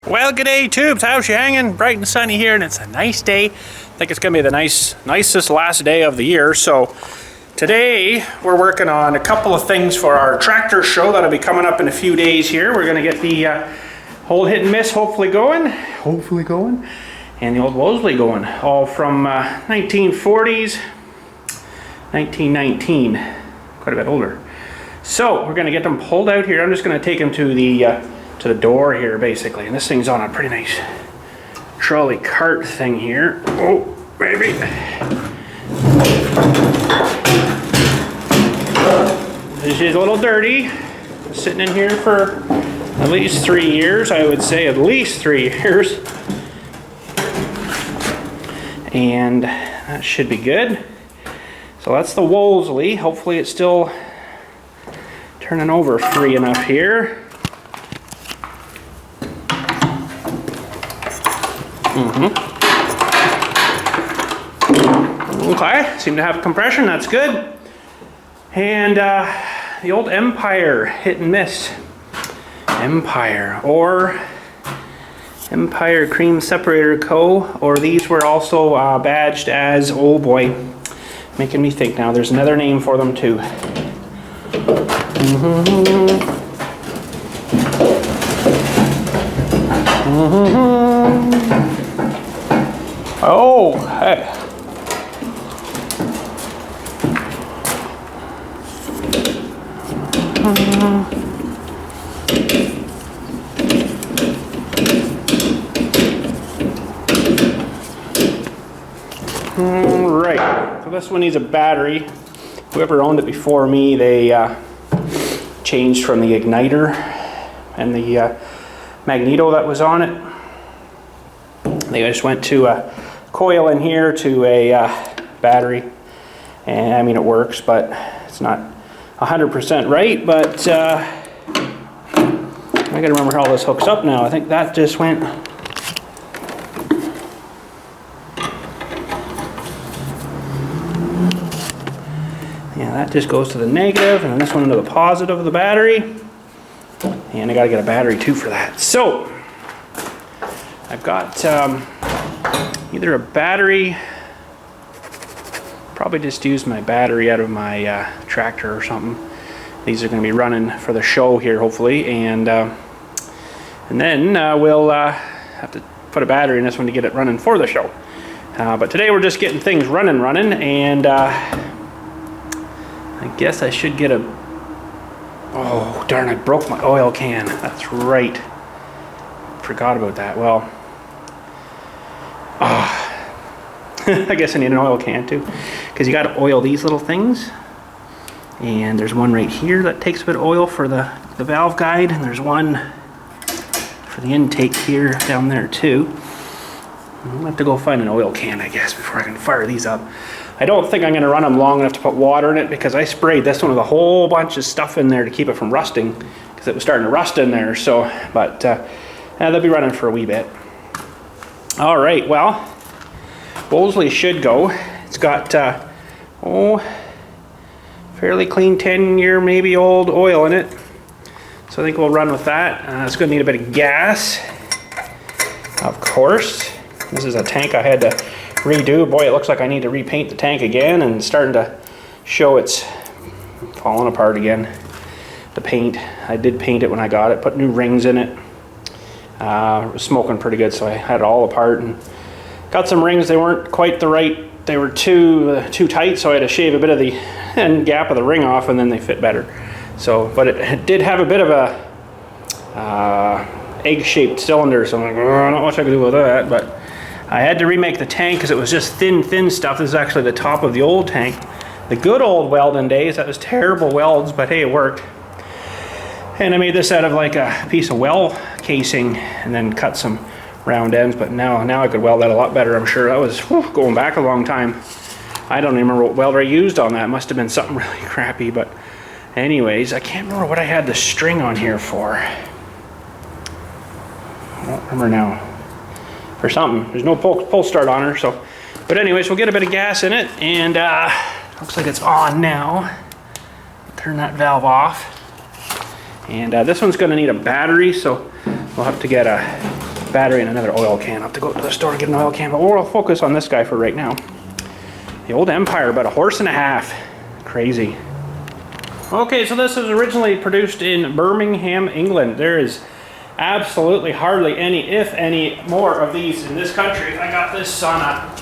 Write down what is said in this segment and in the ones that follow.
Well, g'day tubes, how's you hanging? Bright and sunny here, and it's a nice day. I think it's gonna be the nicest last day of the year. So today we're working on a couple of things for our tractor show that'll be coming up in a few days here. We're gonna get the old hit and miss hopefully going, and the old Wolseley going, all from 1940s, 1919, quite a bit older. So we're gonna get them pulled out here. I'm just gonna take them to the door here basically, and this thing's on a pretty nice trolley cart thing here. Oh baby, this is a little dirty. Sitting in here for at least 3 years, I would say at least 3 years, and that should be good. So that's the Wolseley. Hopefully it's still turning over free enough here. Okay, seem to have compression, that's good. And the old Empire hit and miss. Empire, or Empire Cream Separator Co. Or these were also badged as, oh boy, making me think now, there's another name for them too. Oh, hey. Right, so this one needs a battery. Whoever owned it before me, they changed from the igniter and the magneto that was on it. They just went to a coil in here to a battery, and I mean it works, but it's not 100% right. But I gotta remember how this hooks up now. I think that just went. Yeah, that just goes to the negative, and then this one into the positive of the battery. And I gotta get a battery too for that. So I've got either a battery, probably just use my battery out of my tractor or something. These are going to be running for the show here hopefully, and then we'll have to put a battery in this one to get it running for the show. But today we're just getting things running, and I guess I should get a, oh darn, I broke my oil can. That's right, forgot about that. Well, I guess I need an oil can too, because you got to oil these little things, and there's one right here that takes a bit of oil for the valve guide, and there's one for the intake here down there too. I'll have to go find an oil can, I guess, before I can fire these up. I don't think I'm going to run them long enough to put water in it, because I sprayed this one with a whole bunch of stuff in there to keep it from rusting, because it was starting to rust in there. So, but they'll be running for a wee bit. All right, well, Wolseley should go. It's got fairly clean 10-year maybe old oil in it, so I think we'll run with that. It's going to need a bit of gas, of course. This is a tank I had to redo. Boy, it looks like I need to repaint the tank again, and it's starting to show it's falling apart again. The paint, I did paint it when I got it, put new rings in it. It was smoking pretty good, so I had it all apart, and got some rings. They weren't quite the right, they were too tight, so I had to shave a bit of the end gap of the ring off, and then they fit better. So, but it did have a bit of a egg-shaped cylinder, so I'm like, oh, not much I could do with that. But I had to remake the tank because it was just thin stuff. This is actually the top of the old tank. The good old welding days, that was terrible welds, but hey, it worked. And I made this out of like a piece of well casing, and then cut some round ends. But now I could weld that a lot better, I'm sure. That was going back a long time. I don't even remember what welder I used on that. It must have been something really crappy. But anyways, I can't remember what I had the string on here for. I don't remember now. For something. There's no pull start on her. So, but anyways, we'll get a bit of gas in it, and looks like it's on now. Turn that valve off. And this one's going to need a battery, so we'll have to get a battery and another oil can. I'll have to go to the store and get an oil can, but we'll focus on this guy for right now. The old Empire, about 1.5 horses. Crazy. Okay, so this was originally produced in Birmingham, England. There is absolutely hardly any, if any, more of these in this country. I got this on a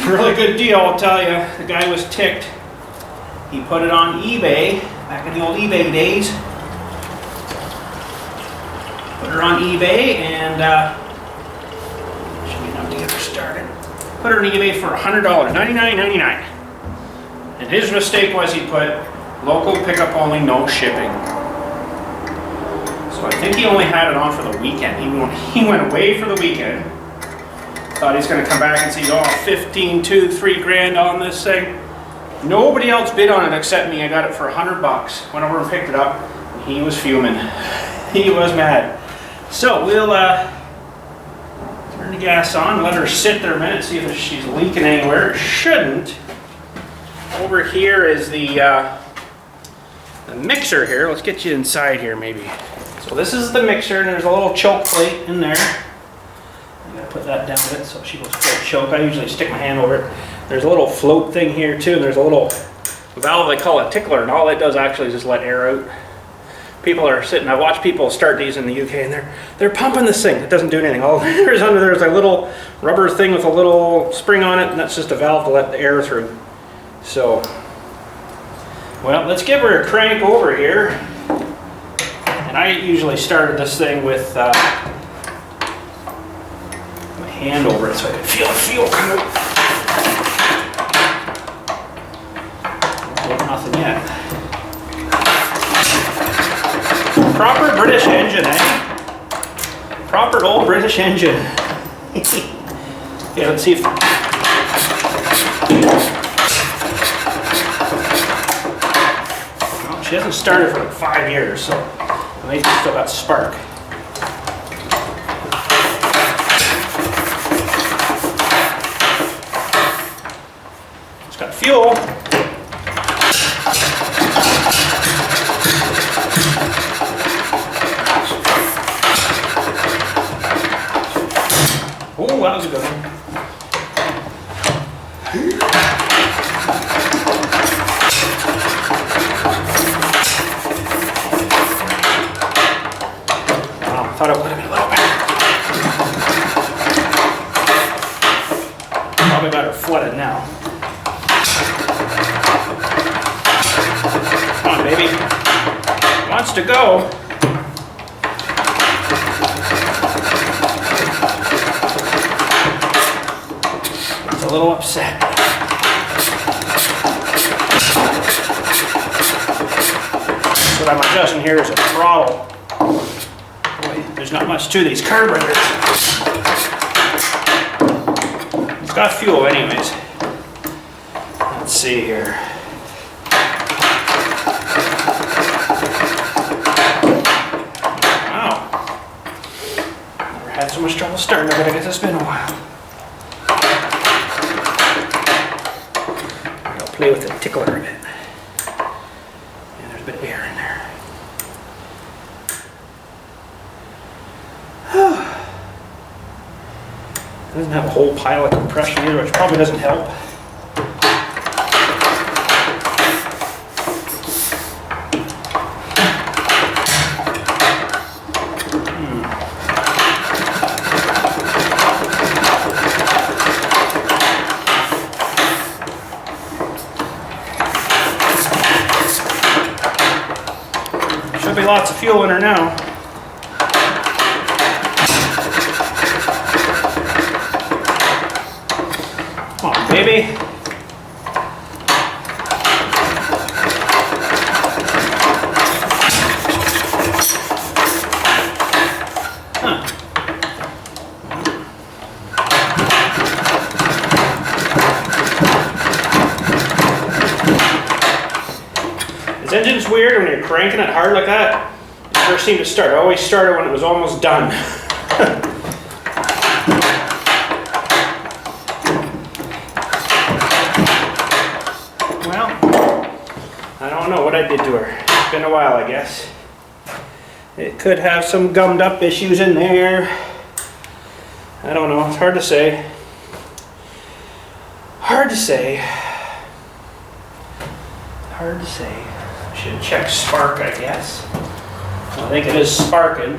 really good deal, I'll tell you. The guy was ticked. He put it on eBay, back in the old eBay days. Put her on eBay and should be enough to get her started. Put her on eBay for $100, $99.99. And his mistake was he put local pickup only, no shipping. So I think he only had it on for the weekend. He went away for the weekend. Thought he's going to come back and say, oh, 15, 2, 3 grand on this thing. Nobody else bid on it except me. I got it for $100. Went over and picked it up. And he was fuming. He was mad. So we'll turn the gas on, let her sit there a minute, see if she's leaking anywhere. It shouldn't. Over here is the mixer here. Let's get you inside here maybe. So this is the mixer, and there's a little choke plate in there. I'm gonna put that down a bit so she goes full choke. I usually stick my hand over it. There's a little float thing here too, and there's a little valve, they call it tickler, and all it does actually is just let air out. People are sitting, I watch people start these in the UK, and they're pumping this thing. It doesn't do anything. All there's under there's a little rubber thing with a little spring on it, and that's just a valve to let the air through. So, well, let's give her a crank over here. And I usually started this thing with my hand over it so I could feel the fuel come out. Nothing yet. Proper British engine, eh? Proper old British engine. Yeah, let's see if... Well, she hasn't started for like 5 years, so maybe still got spark. It's got fuel. Oh, that was a good one. Wow, I thought it would have been a little better. Probably got her flooded now. Come on, baby. Wants to go. A little upset. What I'm adjusting here is a throttle. Boy, there's not much to these carburetors. It's got fuel anyways. Let's see here. Wow. Never had so much trouble starting it, but I guess it's been a while. Play with the tickler a bit. Yeah, there's a bit of air in there. It doesn't have a whole pile of compression either, which probably doesn't help. Should be lots of fuel in her now. Come on, baby. Huh. This engine's weird when you're cranking it hard like that. It never seemed to start. I always started when it was almost done. Well, I don't know what I did to her. It's been a while, I guess. It could have some gummed up issues in there. it's hard to say. Hard to say. Hard to say. Should check spark, I guess. I think it is sparking.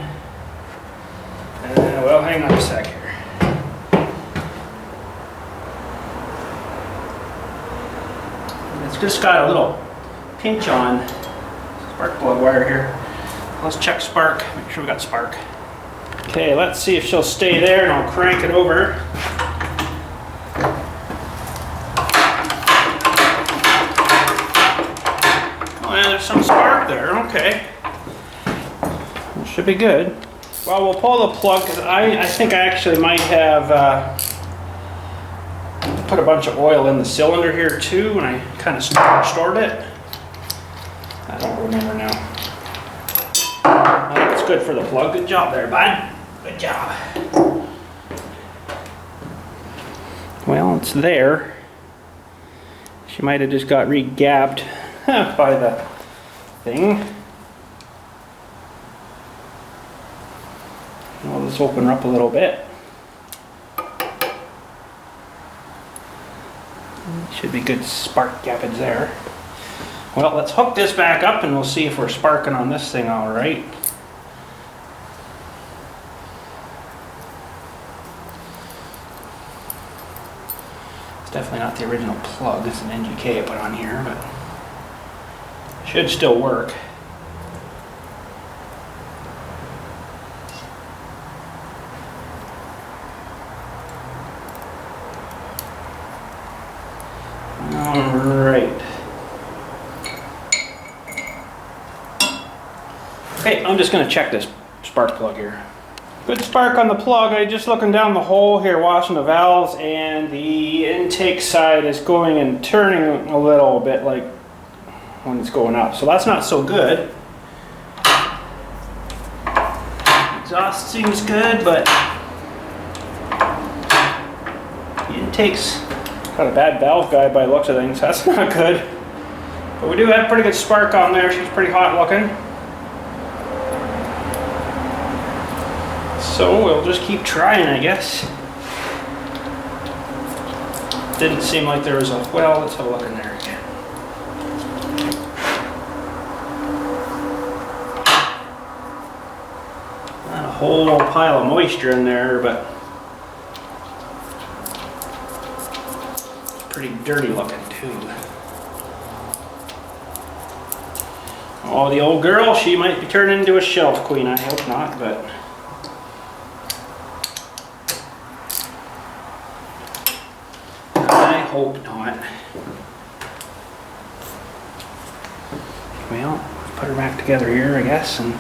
Well, hang on a sec here. It's just got a little pinch on spark plug wire here. Let's check spark, make sure we got spark. Okay, let's see if she'll stay there, and I'll crank it over. Oh yeah, there's some spark there, okay. That should be good. Well, we'll pull the plug, because I think I actually might have put a bunch of oil in the cylinder here too, when I kind of stored it. I don't remember now. I think it's good for the plug. Good job there, bud. Good job. Well, it's there. She might have just got re-gapped by the thing. Well, let's open her up a little bit. Should be good spark gappage there. Well, let's hook this back up and we'll see if we're sparking on this thing all right. It's definitely not the original plug. It's an NGK I put on here, but it should still work. Alright. Okay, I'm just going to check this spark plug here. Good spark on the plug. I just looking down the hole here, washing the valves, and the intake side is going and turning a little bit like when it's going up. So that's not so good. Exhaust seems good, but the intake's got a bad valve guide by the looks of things. That's not good. But we do have pretty good spark on there. She's pretty hot looking. So we'll just keep trying, I guess. Didn't seem like there was a... Well, let's have a look in there again. Not a whole pile of moisture in there, but pretty dirty looking too. Oh, the old girl, she might be turning into a shelf queen. I hope not, but I hope not. Well, put her back together here, I guess, and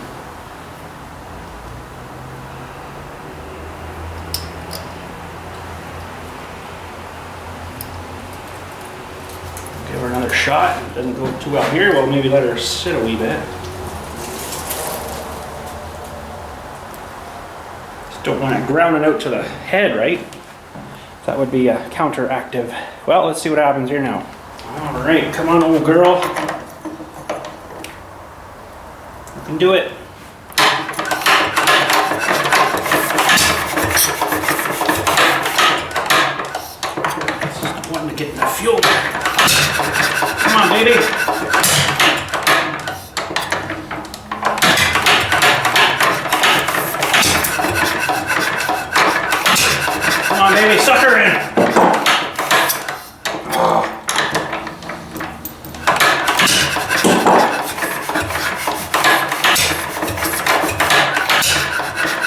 give her another shot. If it doesn't go too well here, we'll maybe let her sit a wee bit. Just don't want it grounding out to the head, right? That would be counteractive. Well, let's see what happens here now. All right, come on, old girl. You can do it. Just wanting to get in the fuel. Come on, baby. Come on, baby, suck her in.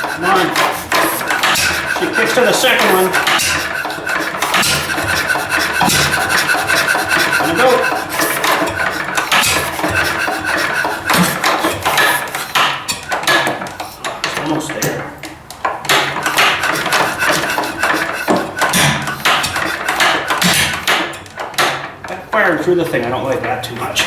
Come on. She kicks to the second one. And go. Almost there. Firing through the thing, I don't like that too much.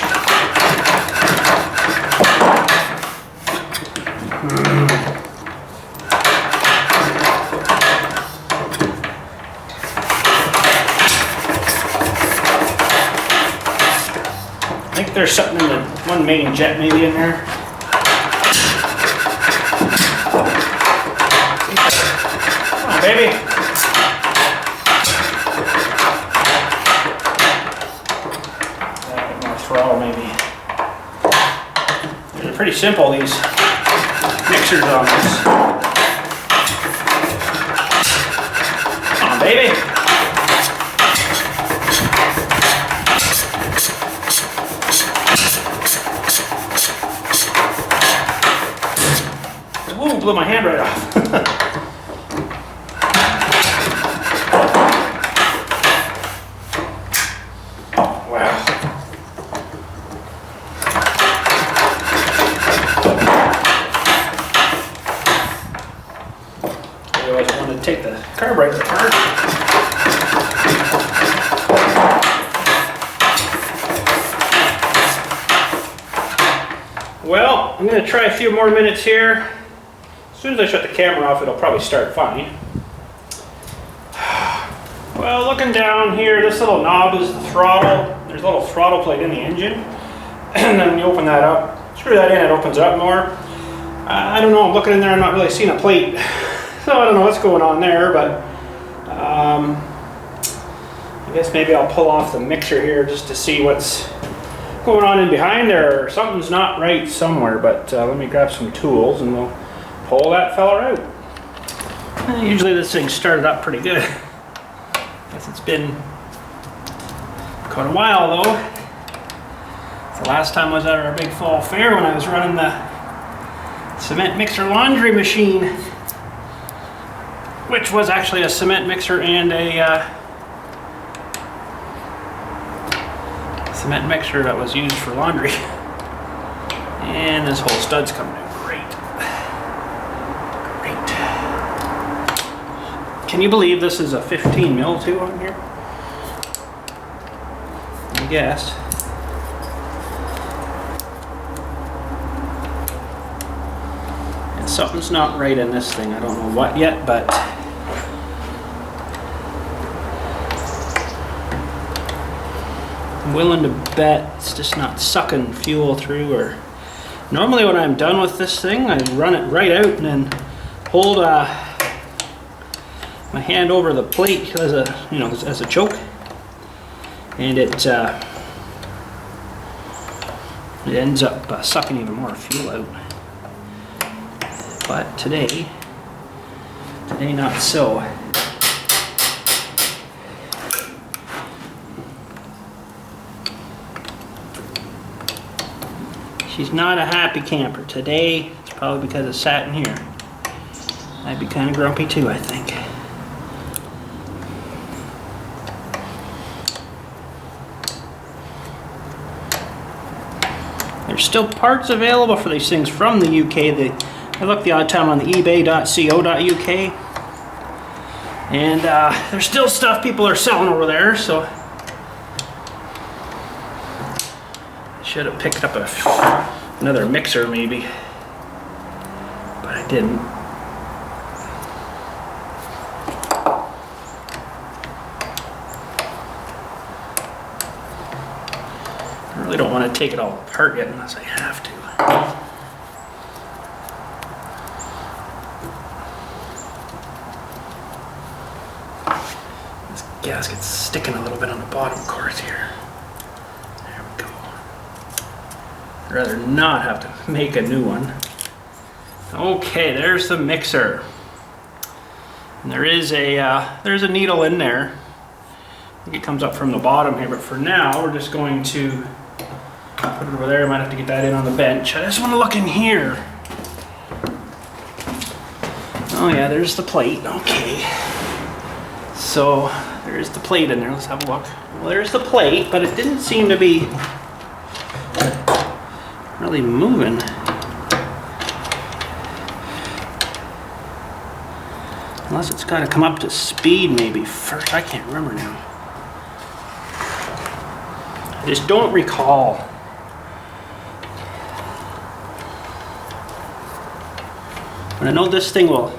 I think there's something in the one main jet maybe in there. Come on, baby. pretty simple, these mixers on this. Come on, baby. Ooh, blew my hand right off. Wow. Otherwise I wanted to take the carburetor apart. Well, I'm going to try a few more minutes here. As soon as I shut the camera off, it'll probably start fine. Well, looking down here, this little knob is the throttle. There's a little throttle plate in the engine. And then when you open that up, screw that in, it opens it up more. I don't know, I'm looking in there, I'm not really seeing a plate. So I don't know what's going on there, but I guess maybe I'll pull off the mixer here just to see what's going on in behind there. Something's not right somewhere, but let me grab some tools and we'll pull that fella out. Usually this thing started up pretty good. Guess it's been quite a while though. The last time was at our big fall fair when I was running the cement mixer laundry machine, which was actually a cement mixer and a cement mixer that was used for laundry. And this whole stud's coming out great. Great. Can you believe this is a 15 mil too on here? I guess. And something's not right in this thing. I don't know what yet, but I'm willing to bet it's just not sucking fuel through. Or normally when I'm done with this thing, I run it right out and then hold my hand over the plate as a, you know, as a choke, and it ends up sucking even more fuel out. But today not so. She's not a happy camper. Today, it's probably because it sat in here. I'd be kind of grumpy too, I think. There's still parts available for these things from the UK. I look the odd time on the ebay.co.uk, and there's still stuff people are selling over there, so I should have picked up another mixer maybe, but I didn't. I really don't want to take it all apart yet unless I have to. This gasket's sticking a little bit on the bottom course here. There we go. I'd rather not have to make a new one. Okay, there's the mixer. And there is there's a needle in there. I think it comes up from the bottom here, but for now we're just going to put it over there. I might have to get that in on the bench. I just want to look in here. Oh yeah, there's the plate. Okay. So there's the plate in there. Let's have a look. Well, there's the plate, but it didn't seem to be really moving. Unless it's got to come up to speed maybe first. I can't remember now. I just don't recall. But I know this thing will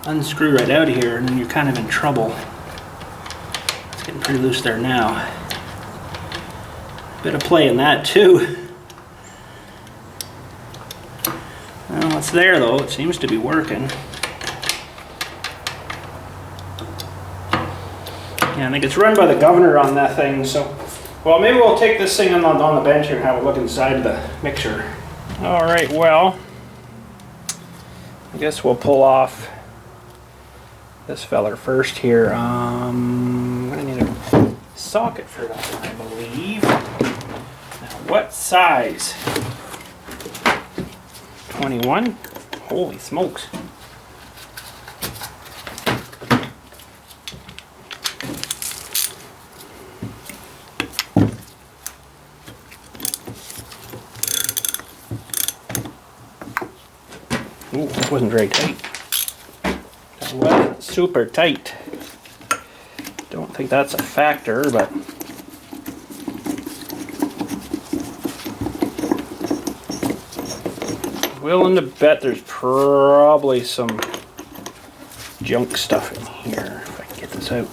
unscrew right out of here, and then you're kind of in trouble. It's getting pretty loose there now. Bit of play in that too. Well, it's there though. It seems to be working. Yeah, I think it's run by the governor on that thing, so... Well, maybe we'll take this thing on the bench here and have a look inside the mixer. Alright, well, I guess we'll pull off this feller first here. I'm gonna need a socket for that one, I believe. Now, what size? 21? Holy smokes. Ooh, that wasn't very tight. That wasn't super tight. Don't think that's a factor, but willing to bet there's probably some junk stuff in here if I can get this out.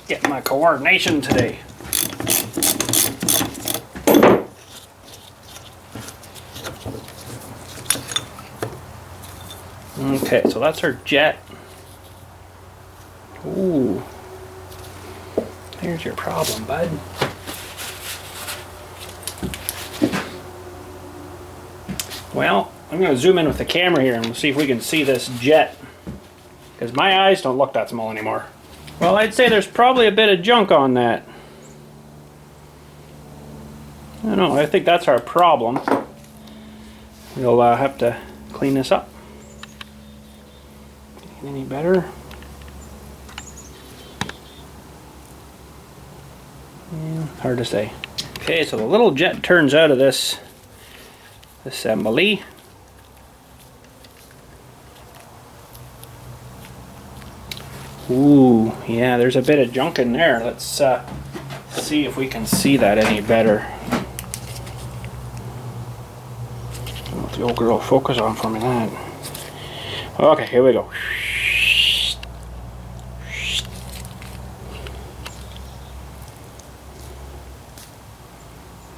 Get my coordination today. Okay, so that's our jet. Ooh. There's your problem, bud. Well, I'm going to zoom in with the camera here and we'll see if we can see this jet. Because my eyes don't look that small anymore. Well, I'd say there's probably a bit of junk on that. I don't know, I think that's our problem. We'll have to clean this up. Any better? Yeah, hard to say. Okay, so the little jet turns out of this assembly. Ooh, yeah, there's a bit of junk in there. Let's see if we can see that any better. Let the old girl focus on for me that. Okay, here we go.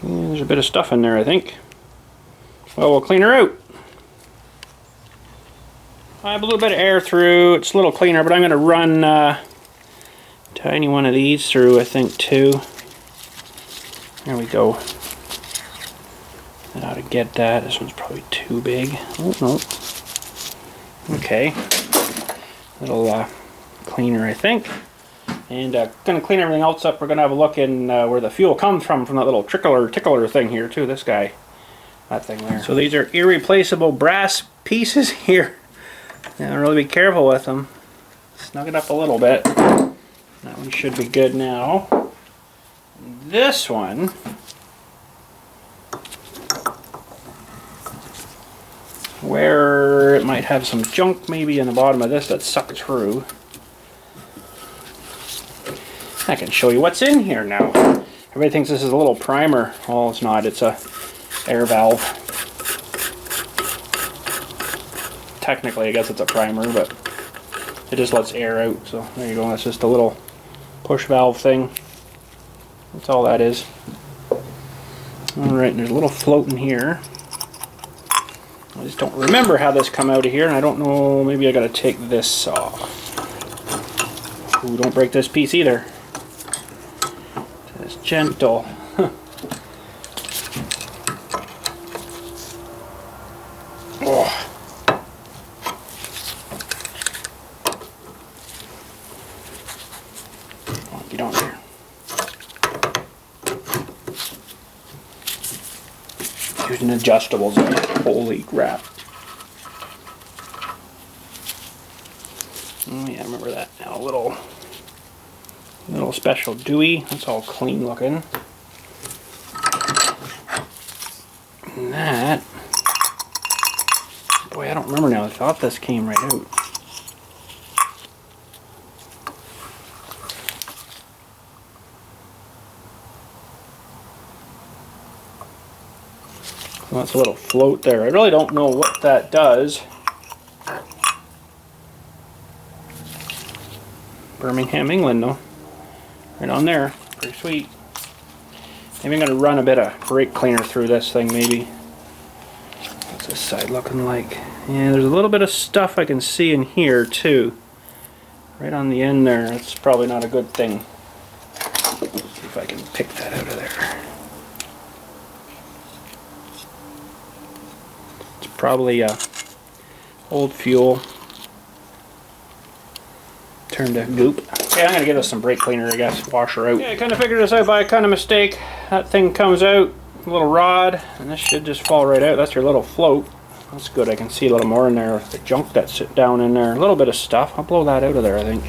Yeah, there's a bit of stuff in there, I think. Well, we'll clean her out. I have a little bit of air through. It's a little cleaner, but I'm going to run a tiny one of these through, I think, too. There we go. That ought to get that. This one's probably too big. Oh, no. Okay. Little cleaner, I think. And going to clean everything else up. We're going to have a look in where the fuel comes from that little tickler thing here, too. This guy. That thing there. So these are irreplaceable brass pieces here. Now, really be careful with them. Snug it up a little bit. That one should be good now. This one, where it might have some junk maybe in the bottom of this that sucked through. I can show you what's in here now. Everybody thinks this is a little primer. Well, it's not. It's a air valve. Technically, I guess it's a primer, but it just lets air out. So there you go. That's just a little push valve thing. That's all that is. Alright, there's a little float in here. I just don't remember how this come out of here, and I don't know, maybe I gotta take this off. Ooh, don't break this piece either. It's gentle. Oh. Get on there. Using adjustables. Holy crap. Oh yeah, I remember that now. A little special Dewey. That's all clean looking. And that, boy, I don't remember now. I thought this came right out. So that's a little float there. I really don't know what that does. Birmingham, England, though. Right on there. Pretty sweet. Maybe I'm going to run a bit of brake cleaner through this thing, maybe. What's this side looking like? Yeah, there's a little bit of stuff I can see in here too. Right on the end there. That's probably not a good thing. See if I can pick that out of there. It's probably old fuel turned to goop. Okay, I'm gonna give this some brake cleaner, I guess. Wash her out. Yeah, I kind of figured this out by a kind of mistake. That thing comes out, a little rod, and this should just fall right out. That's your little float. That's good. I can see a little more in there. The junk that's down in there. A little bit of stuff. I'll blow that out of there, I think.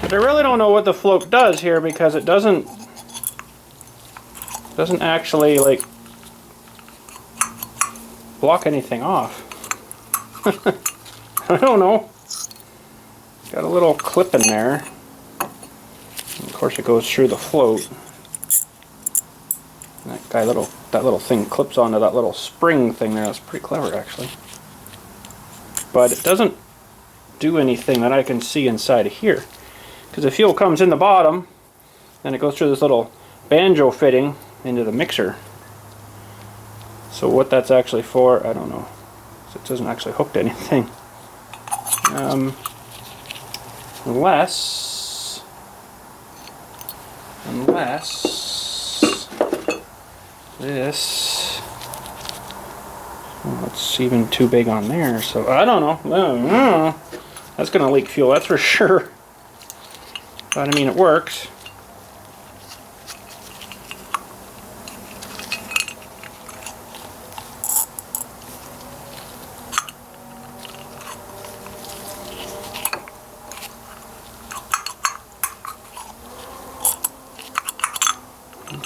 But I really don't know what the float does here because it doesn't actually like block anything off. I don't know. Got a little clip in there. And of course it goes through the float. And that little thing clips onto that little spring thing there. That's pretty clever actually. But it doesn't do anything that I can see inside of here. Because the fuel comes in the bottom, then it goes through this little banjo fitting into the mixer. So what that's actually for, I don't know. It doesn't actually hook to anything. Unless this, well, it's even too big on there, so I don't know. That's gonna leak fuel, that's for sure. But I mean, it works.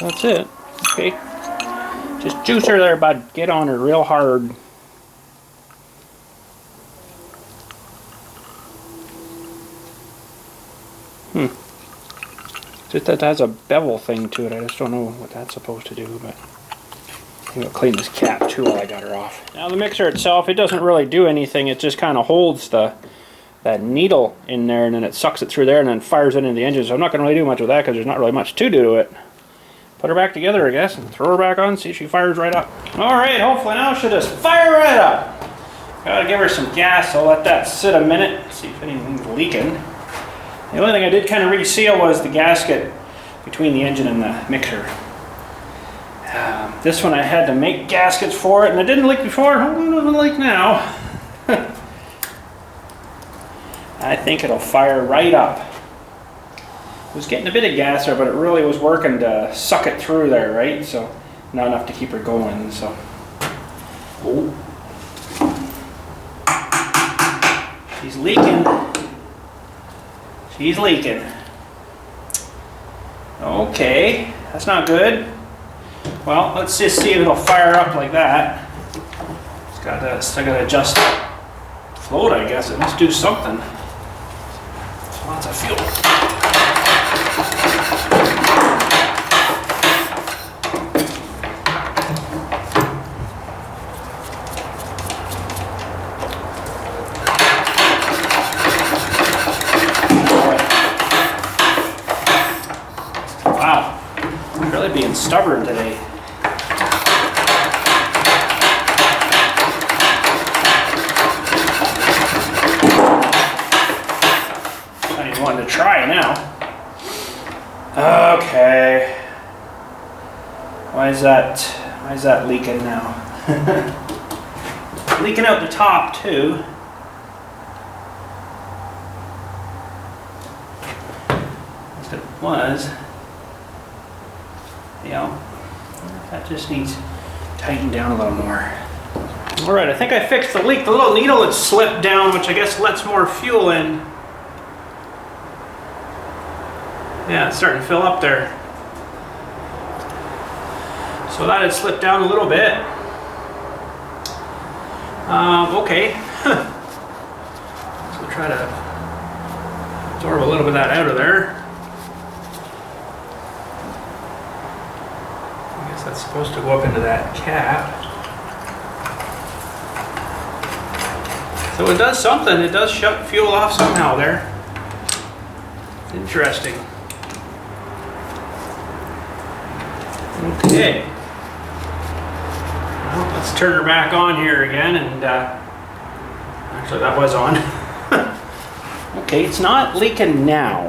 That's it. Okay. Just juice her there, bud. Get on her real hard. Just that has a bevel thing to it. I just don't know what that's supposed to do, but I'm gonna clean this cap too while I got her off. Now the mixer itself, it doesn't really do anything. It just kind of holds that needle in there, and then it sucks it through there and then fires it into the engine. So I'm not gonna really do much with that because there's not really much to do to it. Put her back together, I guess, and throw her back on, see if she fires right up. Alright, hopefully now she'll just fire right up. Gotta give her some gas, so I'll let that sit a minute, see if anything's leaking. The only thing I did kind of reseal was the gasket between the engine and the mixer. This one I had to make gaskets for it, and it didn't leak before, hopefully it doesn't leak now. I think it'll fire right up. It was getting a bit of gas there, but it really was working to suck it through there, right? So not enough to keep her going. So, oh, she's leaking. She's leaking. Okay, that's not good. Well, let's just see if it'll fire up like that. Still got to adjust the float, I guess. It must do something. There's lots of fuel. Wow, I'm really being stubborn today. I even wanted to try now. Okay. Why is that leaking now? Leaking out the top too. As it was. You know, that just needs tightened down a little more. Alright, I think I fixed the leak. The little needle had slipped down, which I guess lets more fuel in. Yeah, it's starting to fill up there. So that had slipped down a little bit. Okay. So we'll try to absorb a little bit of that out of there. That's supposed to go up into that cap. So it does something. It does shut fuel off somehow there. Interesting. Okay. Well, Let's turn her back on here again, and actually that was on. Okay, it's not leaking now.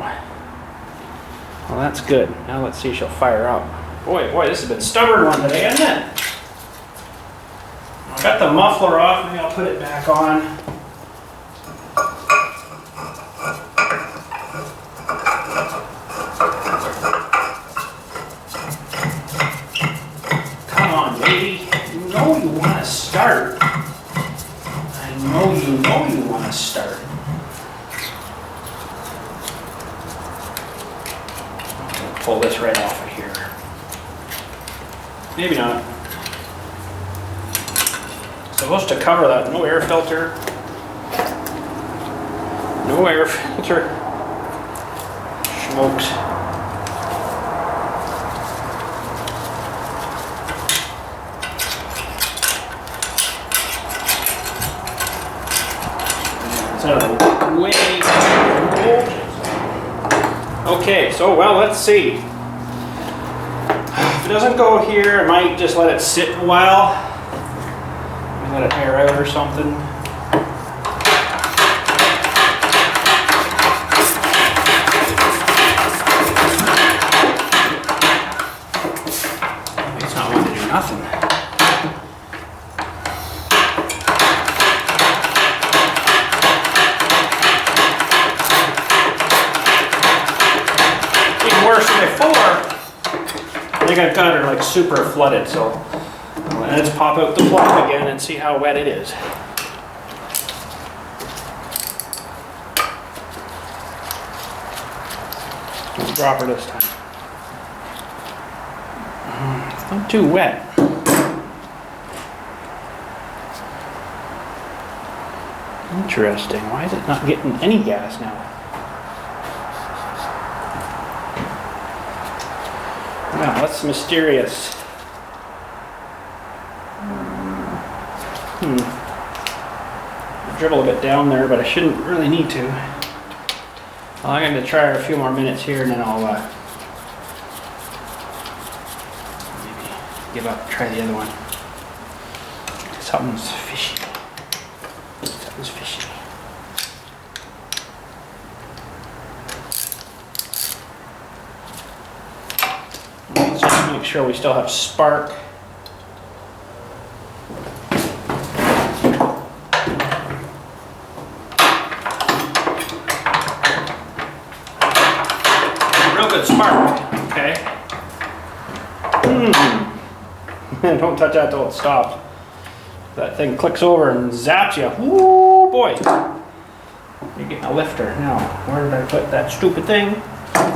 Well, that's good. Now let's see if she'll fire up. Boy, this has been a stubborn one today, hasn't it? I got the muffler off, maybe I'll put it back on. Come on, baby. You know you want to start. I know you want to start. Pull this right off of here. Maybe not. Supposed to cover that. No air filter. No air filter. Smokes. So way cold. Okay, so well, let's see. If it doesn't go here, I might just let it sit a while. Let it air out or something. It's not wanting to do nothing. Even worse than before. I think I've got her like super flooded, so let's pop out the plug again and see how wet it is. We'll drop her this time. It's not too wet. Interesting. Why is it not getting any gas now? Wow, that's mysterious. Dribble a bit down there, but I shouldn't really need to. Well, I'm going to try her a few more minutes here, and then I'll maybe give up, try the other one. Something's fishy. Something's fishy. Let's just make sure we still have spark. Spark, okay. Don't touch that till it stops. That thing clicks over and zaps you. Woo, boy. You're getting a lifter. Now, where did I put that stupid thing?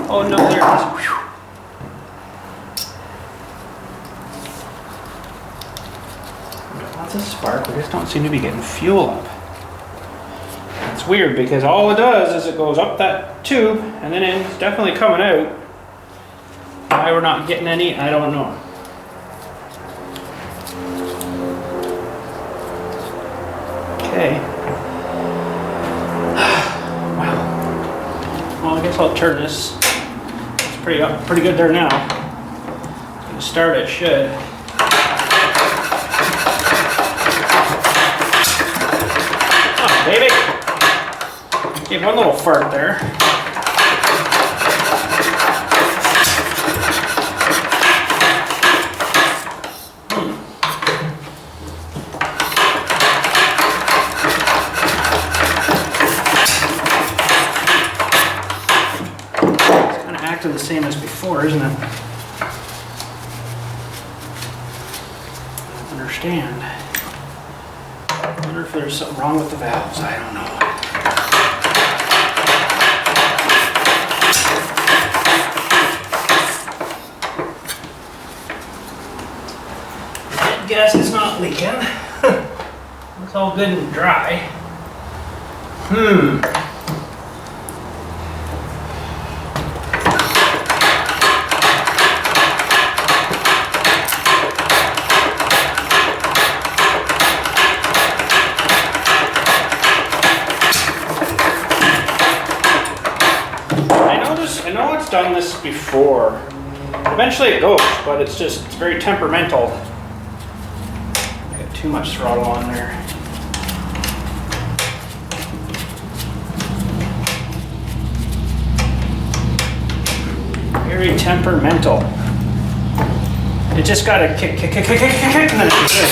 Oh no, there it is. Whew. Lots of spark. We just don't seem to be getting fuel up. It's weird because all it does is it goes up that tube and then it's definitely coming out. Why we're not getting any, I don't know. Okay. Well, I guess I'll turn this. It's pretty good there now. It's gonna start, it should. Oh, baby. Gave one little fart there. The same as before, isn't it? I don't understand. I wonder if there's something wrong with the valves. I don't know. I guess it's not leaking. It's all good and dry. Done this before. Eventually it goes, but it's very temperamental. It too much throttle on there. Very temperamental. It just got to kick, and then it's good.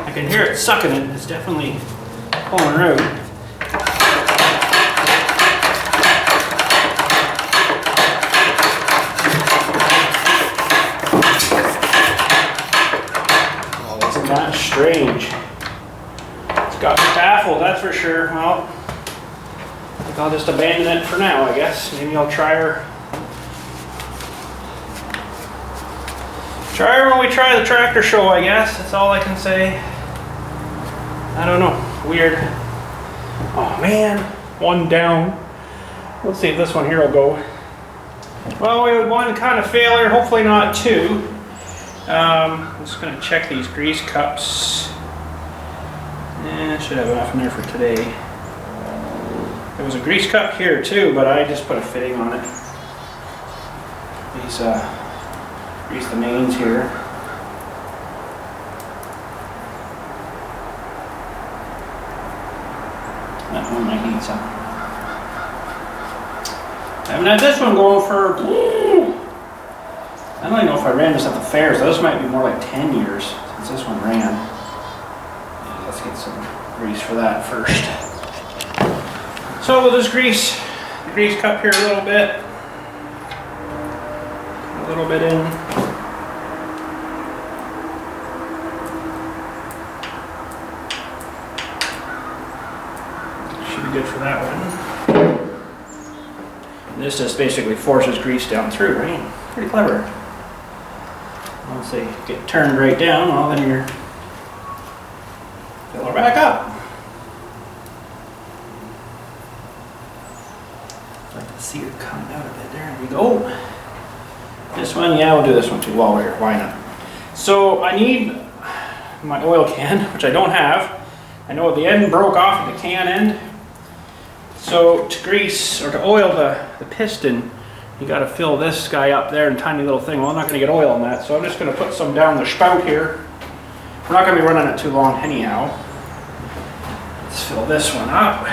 I can hear it sucking it. It's definitely pulling her out. Not strange. It's got me baffled, that's for sure. Well, I think I'll just abandon it for now, I guess. Maybe I'll try her. Try her when we try the tractor show, I guess. That's all I can say. I don't know. Weird. Oh man, one down. Let's see if this one here will go. Well, we had one kind of failure, hopefully not two. I'm just going to check these grease cups. Should have enough in there for today. There was a grease cup here too, but I just put a fitting on it. These grease the mains here. That one might need some. I haven't had this one going for... I don't even know if I ran this at the fairs. Those might be more like 10 years since this one ran. Yeah, let's get some grease for that first. So we'll just grease the grease cup here a little bit. A little bit in. Should be good for that one. And this just basically forces grease down through, right? Pretty clever. Once they get turned right down, well then you're fill her back up. Like to see her coming out a bit. There we go. This one, yeah, we'll do this one too while we're here. Why not? So I need my oil can, which I don't have. I know the end broke off at the can end. So to grease or to oil the piston, you got to fill this guy up there in a tiny little thing. Well, I'm not going to get oil on that, so I'm just going to put some down the spout here. We're not going to be running it too long anyhow. Let's fill this one up.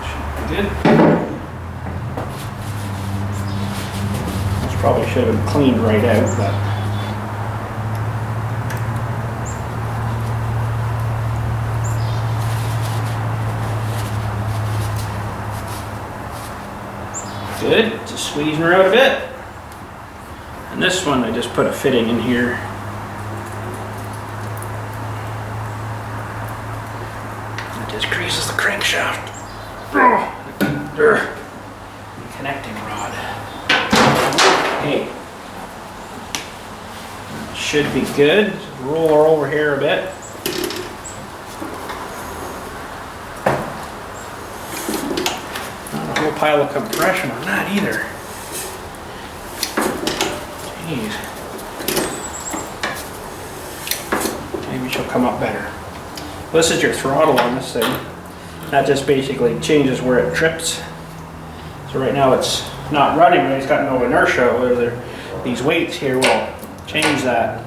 Should be good. This probably should have been cleaned right out, but... Good, just squeezing her out a bit. And this one I just put a fitting in here. It just greases the crankshaft. Connecting rod. Okay. Should be good. Just roll her over here a bit. No pile of compression on that either. Jeez. Maybe she'll come up better. This is your throttle on this thing. That just basically changes where it trips. So right now it's not running, right? It's got no inertia. These weights here will change that.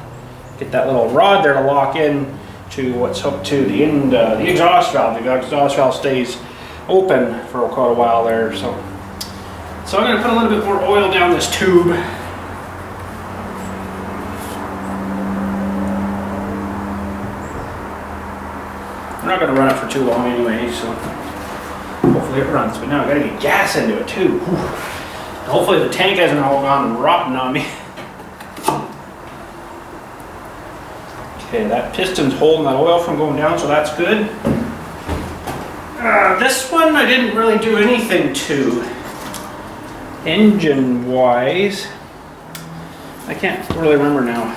Get that little rod there to lock in to what's hooked to the end, the exhaust valve. The exhaust valve stays open for quite a while there. So I'm going to put a little bit more oil down this tube. We're not going to run it for too long anyway, so hopefully it runs. But now I got to get gas into it too. Whew. Hopefully the tank hasn't all gone rotten on me. Okay, that piston's holding that oil from going down, so that's good. This one I didn't really do anything to engine wise. I can't really remember now.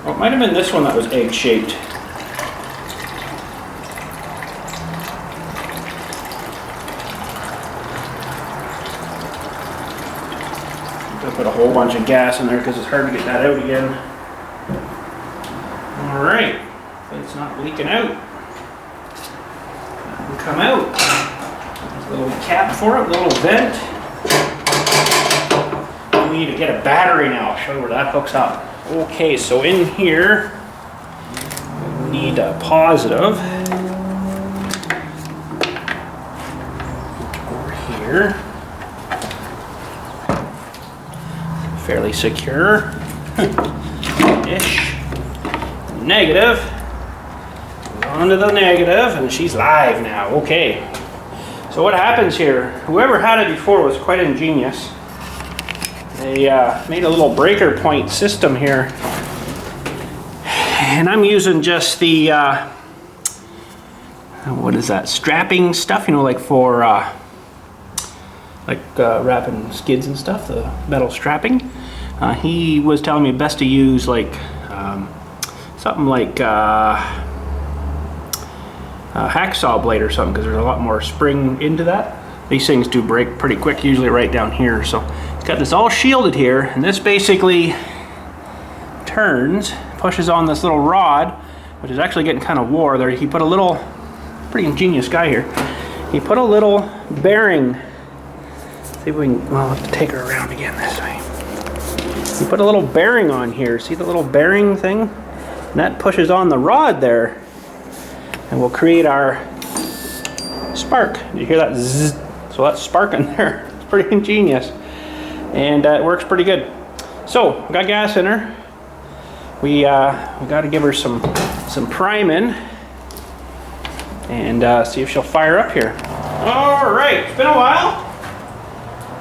Oh, it might have been this one that was egg shaped. Gonna put a whole bunch of gas in there because it's hard to get that out again. All right, but it's not leaking out. That will come out. There's a little cap for it, a little vent. We need to get a battery now. I'll show you where that hooks up. Okay, so in here, we need a positive. Over here. Fairly secure. Ish. Negative. Onto the negative, and she's live now. Okay. So what happens here? Whoever had it before was quite ingenious. They made a little breaker point system here, and I'm using just the what is that, strapping stuff, you know, like for wrapping skids and stuff, the metal strapping. He was telling me best to use like something like a hacksaw blade or something, because there's a lot more spring into that. These things do break pretty quick, usually right down here. So it's got this all shielded here, and this basically turns, pushes on this little rod, which is actually getting kind of wore there. He put a little, pretty ingenious guy here. He put a little bearing. See if we can, well, I'll have to take her around again this way. He put a little bearing on here. See the little bearing thing? And that pushes on the rod there, and we'll create our spark. You hear that zzz? So that's sparking there. It's pretty ingenious, and it works pretty good. So we got gas in her. We got to give her some priming and see if she'll fire up here. All right, it's been a while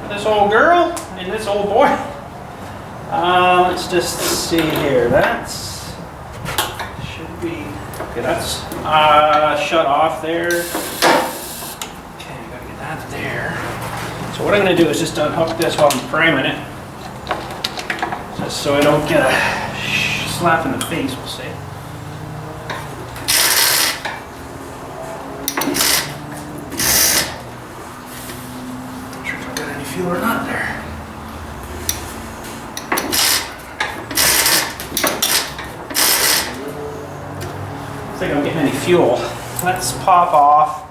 with this old girl and this old boy. Let's just see here. That's should be okay. That's shut off there. There. So what I'm going to do is just unhook this while I'm priming it, just so I don't get a slap in the face, we'll say. Not sure if I got any fuel or not there. I don't think I'm getting any fuel. Let's pop off.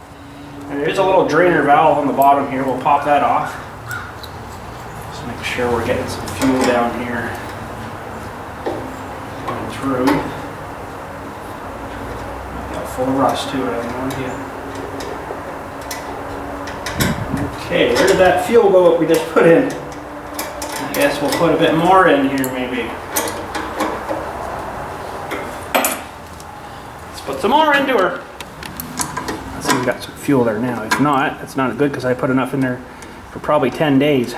And there is a little drainer valve on the bottom here. We'll pop that off. Just make sure we're getting some fuel down here going through. Might be all full of rust too, I have no idea. Okay, where did that fuel go that we just put in? I guess we'll put a bit more in here maybe. Let's put some more into her. We've got some fuel there now. If not, it's not good because I put enough in there for probably 10 days.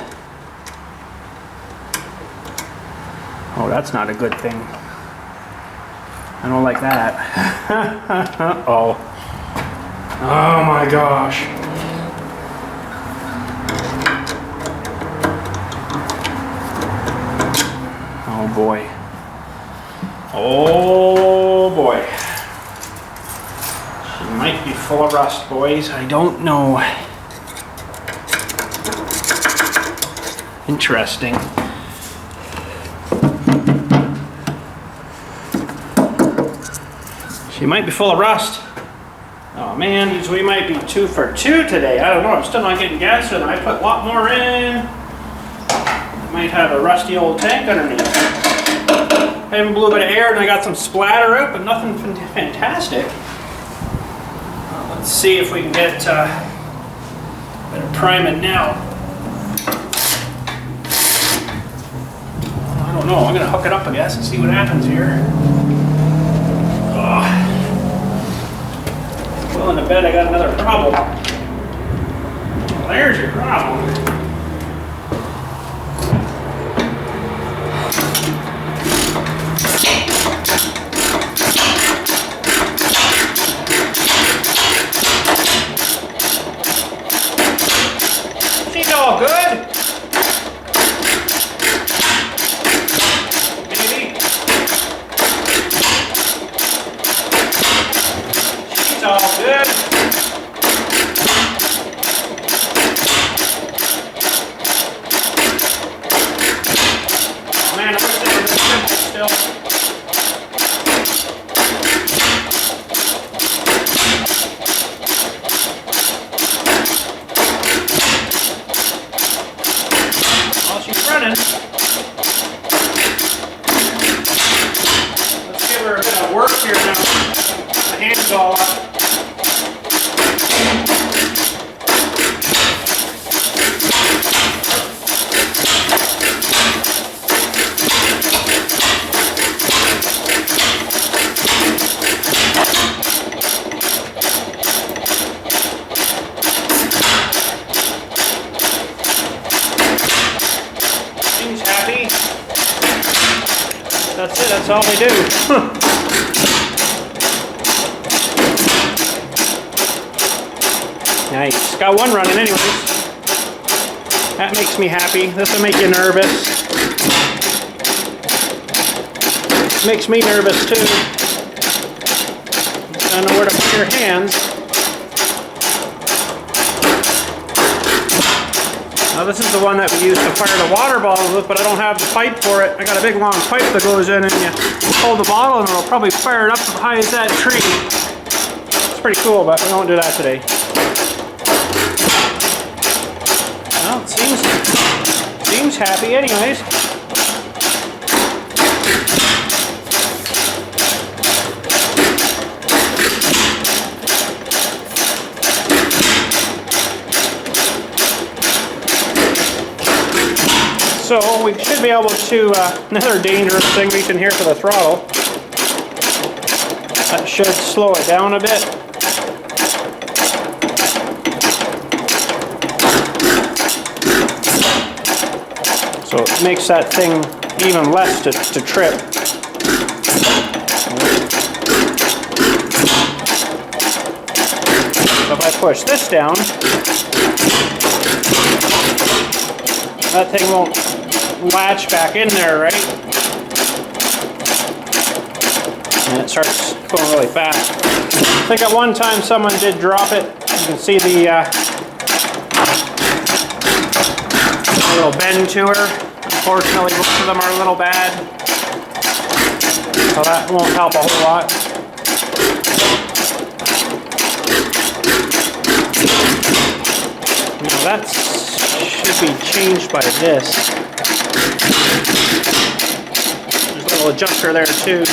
Oh, that's not a good thing. I don't like that. Uh-oh. Oh my gosh. Oh boy. Oh boy. Might be full of rust, boys. I don't know. Interesting. She might be full of rust. Oh man, we might be 2 for 2 today. I don't know. I'm still not getting gas in. I put a lot more in. Might have a rusty old tank underneath. I even blew a bit of air and I got some splatter out, but nothing fantastic. Let's see if we can get better priming now. I don't know. I'm going to hook it up, I guess, and see what happens here. Oh. Well, in the bed, I got another problem. Well, there's your problem. All good? Maybe. She's all good. That's all they do. Nice. Got one running anyways. That makes me happy. This will make you nervous. Makes me nervous too. I don't know where to put your hands. Now this is the one that we use to fire the water bottles with, but I don't have the pipe for it. I got a big long pipe that goes in and you hold the bottle and it'll probably fire it up as high as that tree. It's pretty cool, but we won't do that today. Well, it seems happy anyways. So we should be able to, another dangerous thing reaching here for the throttle. That should slow it down a bit. So it makes that thing even less to trip. So if I push this down, that thing won't latch back in there, right? And it starts going really fast. I think at one time someone did drop it. You can see the little bend to her. Unfortunately, most of them are a little bad. So that won't help a whole lot. Now that should be changed by this. There's a little adjuster there too.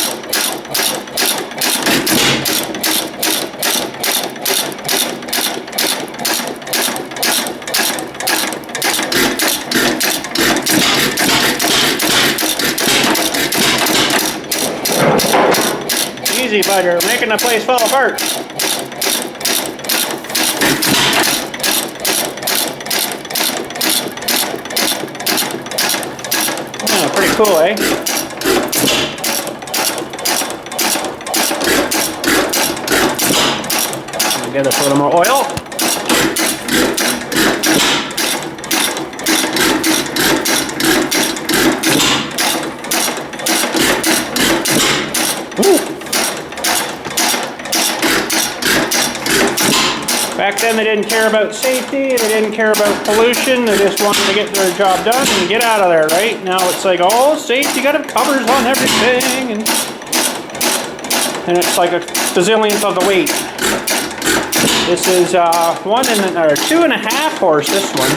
Easy, bud, you're making the place fall apart. Yeah, pretty cool, eh? Give this a little more oil. Back then they didn't care about safety, they didn't care about pollution, they just wanted to get their job done and get out of there, right? Now it's like, oh, safety, you gotta have covers on everything, and it's like a bazillionth of the weight. This is 2.5 horse, this one.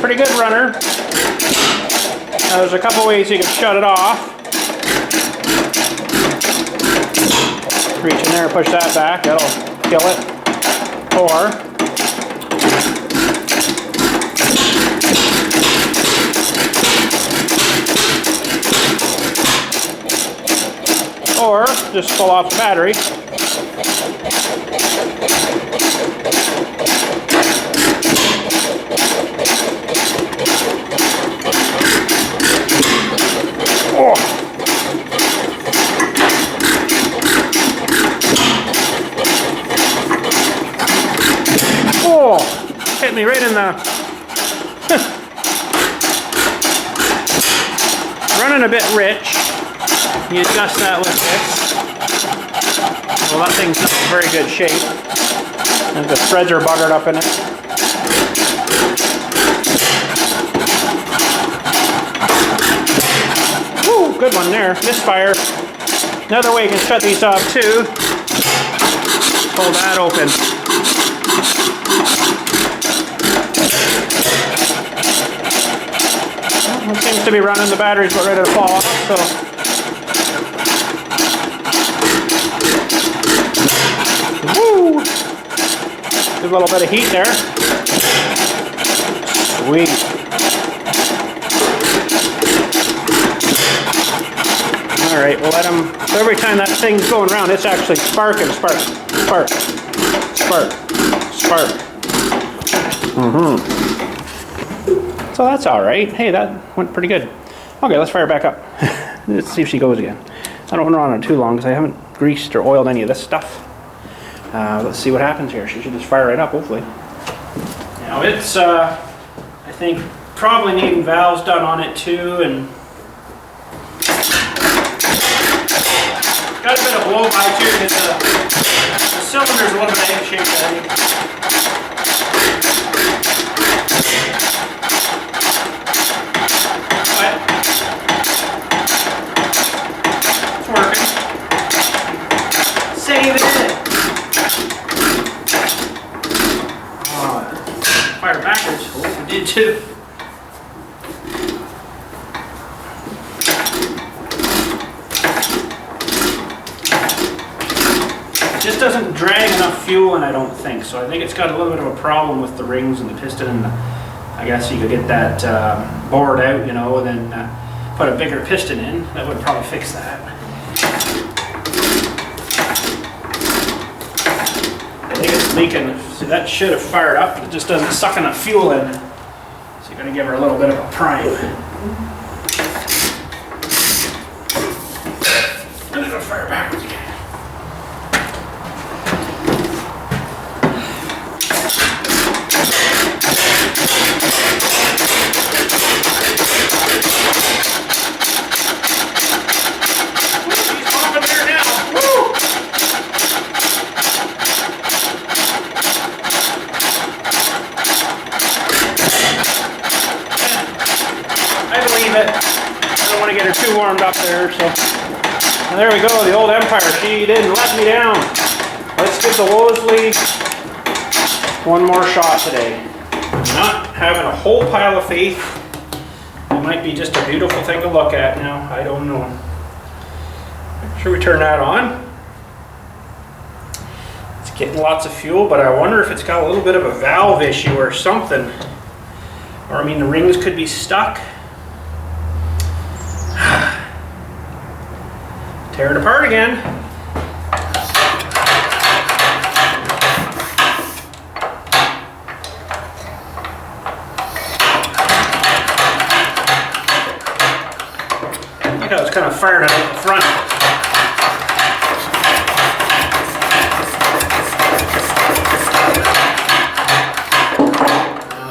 Pretty good runner. Now there's a couple ways you can shut it off. Reach in there and push that back, that'll kill it. Or just pull off the battery. Oh. Oh, hit me right in the... Running a bit rich. You adjust that with this. Well, that thing's not in very good shape. And the threads are buggered up in it. Woo, good one there. Misfire. Another way you can shut these off too. Pull that open. It seems to be running, the battery's about ready to fall off, so. Woo! There's a little bit of heat there. Sweet. Alright, we'll let them, so every time that thing's going around, it's actually sparking, spark, spark, spark, spark. So that's alright. Hey, that went pretty good. Okay, let's fire it back up. Let's see if she goes again. I don't want to run it too long because I haven't greased or oiled any of this stuff. Let's see what happens here. She should just fire right up, hopefully. Now it's, I think, probably needing valves done on it too, and got a bit of blow by too because the cylinder's a little bit egg-shaped, I think. Save it! Oh, fire backwards. Oh, we did too. It just doesn't drag enough fuel in, I don't think. So I think it's got a little bit of a problem with the rings and the piston. And I guess you could get that bored out, you know, and then put a bigger piston in. That would probably fix that. I think it's leaking. See, that should have fired up, but it just doesn't suck enough fuel in. So you're going to give her a little bit of a prime. And it'll fire backwards again. Get her too warmed up there, so and there we go, the old Empire. She didn't let me down. Let's give the Wolseley one more shot today. I'm not having a whole pile of faith. It might be just a beautiful thing to look at now. I don't know. Should we turn that on? It's getting lots of fuel, but I wonder if it's got a little bit of a valve issue or something. Or I mean, the rings could be stuck. Tear it apart again. Look how it's kind of fired out the front.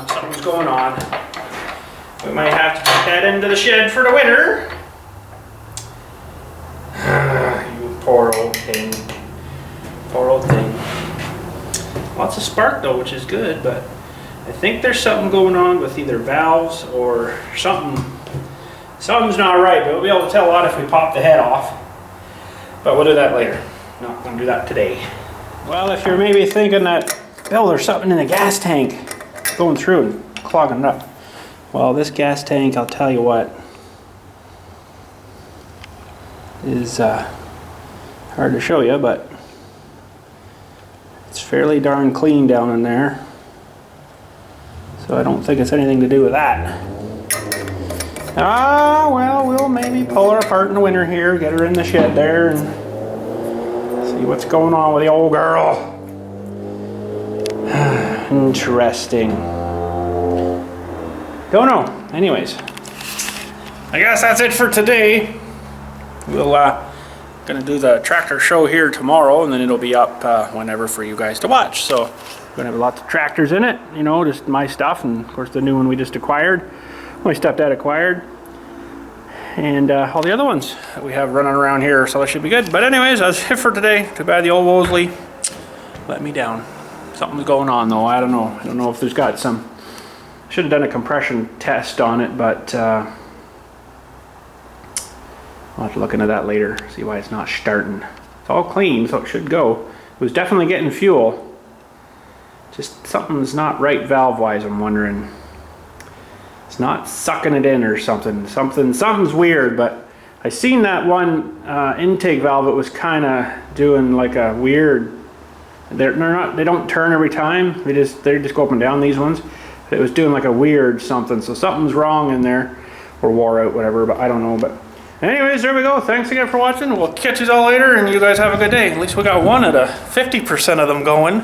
Something's going on. We might have to head into the shed for the winter. Poor old thing. Poor old thing. Lots of spark though, which is good, but I think there's something going on with either valves or something. Something's not right, but we'll be able to tell a lot if we pop the head off. But we'll do that later. Not going to do that today. Well, if you're maybe thinking that, Bill, there's something in the gas tank going through and clogging it up. Well, this gas tank, I'll tell you what, is hard to show you, but it's fairly darn clean down in there. So I don't think it's anything to do with that. Ah, well, we'll maybe pull her apart in the winter here, get her in the shed there, and see what's going on with the old girl. Interesting. Don't know. Anyways, I guess that's it for today. We'll gonna do the tractor show here tomorrow, and then it'll be up whenever for you guys to watch. So we're gonna have lots of tractors in it, you know, just my stuff, and of course the new one we just acquired, my stepdad acquired, and all the other ones that we have running around here. So that should be good. But anyways, that's it for today. Too bad the old Wolseley let me down. Something's going on though. I don't know. I don't know if there's got some. Should have done a compression test on it, but I'll have to look into that later, see why it's not starting. It's all clean, so it should go. It was definitely getting fuel. Just something's not right valve-wise, I'm wondering. It's not sucking it in or something. Something's weird, but I seen that one intake valve, it was kind of doing like a weird, they don't turn every time. They just go up and down, these ones. It was doing like a weird something, so something's wrong in there, or wore out, whatever, but I don't know. But anyways, there we go. Thanks again for watching. We'll catch you all later, and you guys have a good day. At least we got one out of 50% of them going.